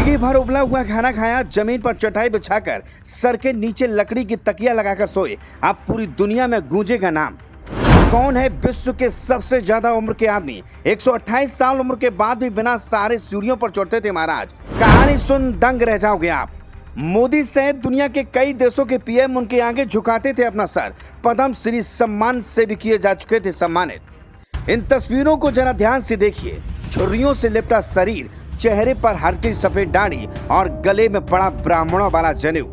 जिंदगी भर उबला हुआ खाना खाया, जमीन पर चटाई बिछाकर सर के नीचे लकड़ी की तकिया लगाकर सोए। अब पूरी दुनिया में गूंजेगा नाम। कौन है विश्व के सबसे ज्यादा उम्र के आदमी? 128 साल उम्र के बाद भी बिना सहारे सीढ़ियों पर चढ़ते थे महाराज। कहानी सुन दंग रह जाओगे आप। मोदी सहित दुनिया के कई देशों के पीएम उनके आगे झुकाते थे अपना सर। पद्म श्री सम्मान से भी किए जा चुके थे सम्मानित। इन तस्वीरों को जरा ध्यान से देखिए। झुर्रियों से लिपटा शरीर, चेहरे पर हल्की सफेद दाढ़ी और गले में बड़ा ब्राह्मणों वाला जनेऊ।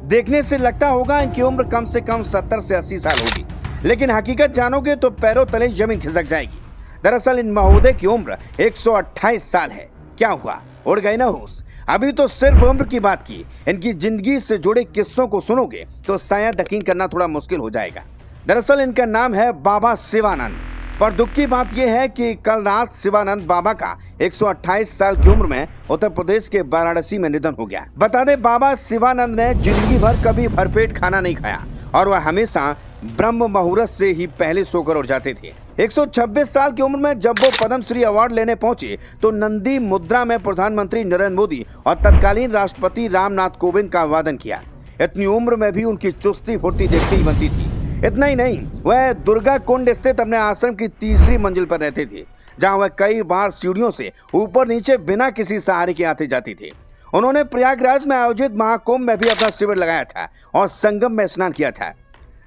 देखने से लगता होगा इनकी उम्र कम से कम 70 से 80 साल होगी, लेकिन हकीकत जानोगे तो पैरों तले जमीन खिसक जाएगी। दरअसल इन महोदय की उम्र 128 साल है। क्या हुआ, उड़ गई ना होश? अभी तो सिर्फ उम्र की बात की, इनकी जिंदगी से जुड़े किस्सों को सुनोगे तो शायद यकीन करना थोड़ा मुश्किल हो जाएगा। दरअसल इनका नाम है बाबा शिवानंद। पर दुख की बात यह है कि कल रात शिवानंद बाबा का 128 साल की उम्र में उत्तर प्रदेश के वाराणसी में निधन हो गया। बता दें, बाबा शिवानंद ने जिंदगी भर कभी भरपेट खाना नहीं खाया और वह हमेशा ब्रह्म मुहूर्त से ही पहले सोकर उठ जाते थे। 126 साल की उम्र में जब वो पद्म श्री अवार्ड लेने पहुंचे तो नंदी मुद्रा में प्रधानमंत्री नरेंद्र मोदी और तत्कालीन राष्ट्रपति रामनाथ कोविंद का अभिवादन किया। इतनी उम्र में भी उनकी चुस्ती फुर्ती देखते ही बनती थी। इतना ही नहीं, वह दुर्गा कुंड स्थित अपने आश्रम की तीसरी मंजिल पर रहते थे, जहां वह कई बार सीढ़ियों से ऊपर नीचे बिना किसी सहारे के आते जाते थे। उन्होंने प्रयागराज में आयोजित महाकुंभ में भी अपना शिविर लगाया था और संगम में स्नान किया था।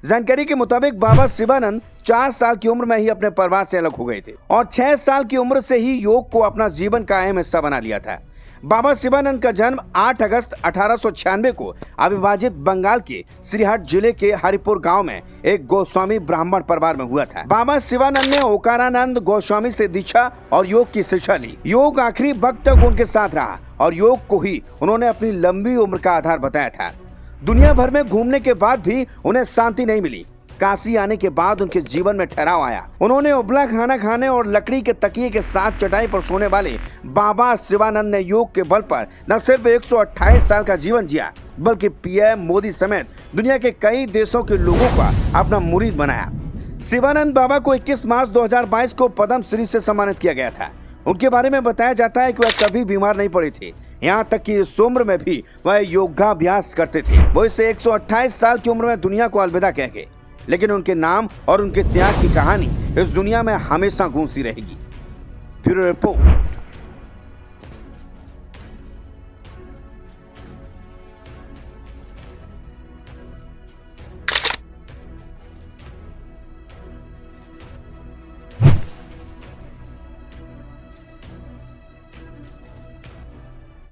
जानकारी के मुताबिक बाबा शिवानंद 4 साल की उम्र में ही अपने परिवार से अलग हो गए थे और 6 साल की उम्र से ही योग को अपना जीवन का अहम हिस्सा बना लिया था। बाबा शिवानंद का जन्म 8 अगस्त 1896 को अविभाजित बंगाल के श्रीहट जिले के हरिपुर गांव में एक गोस्वामी ब्राह्मण परिवार में हुआ था। बाबा शिवानंद ने ओकारानंद गोस्वामी से दीक्षा और योग की शिक्षा ली। योग आखिरी वक्त तक उनके साथ रहा और योग को ही उन्होंने अपनी लंबी उम्र का आधार बताया था। दुनिया भर में घूमने के बाद भी उन्हें शांति नहीं मिली। काशी आने के बाद उनके जीवन में ठहराव आया। उन्होंने उबला खाना खाने और लकड़ी के तकिए के साथ चटाई पर सोने वाले बाबा शिवानंद ने योग के बल पर न सिर्फ 128 साल का जीवन जिया, बल्कि पीएम मोदी समेत दुनिया के कई देशों के लोगों का अपना मुरीद बनाया। शिवानंद बाबा को 21 मार्च 2022 को पद्म श्री से सम्मानित किया गया था। उनके बारे में बताया जाता है कि वह कभी बीमार नहीं पड़े थे, यहाँ तक कि इस उम्र में भी वह योगाभ्यास करते थे। वो इसे 128 साल की उम्र में दुनिया को अलविदा कह गए, लेकिन उनके नाम और उनके त्याग की कहानी इस दुनिया में हमेशा गूंजती रहेगी। Bureau report.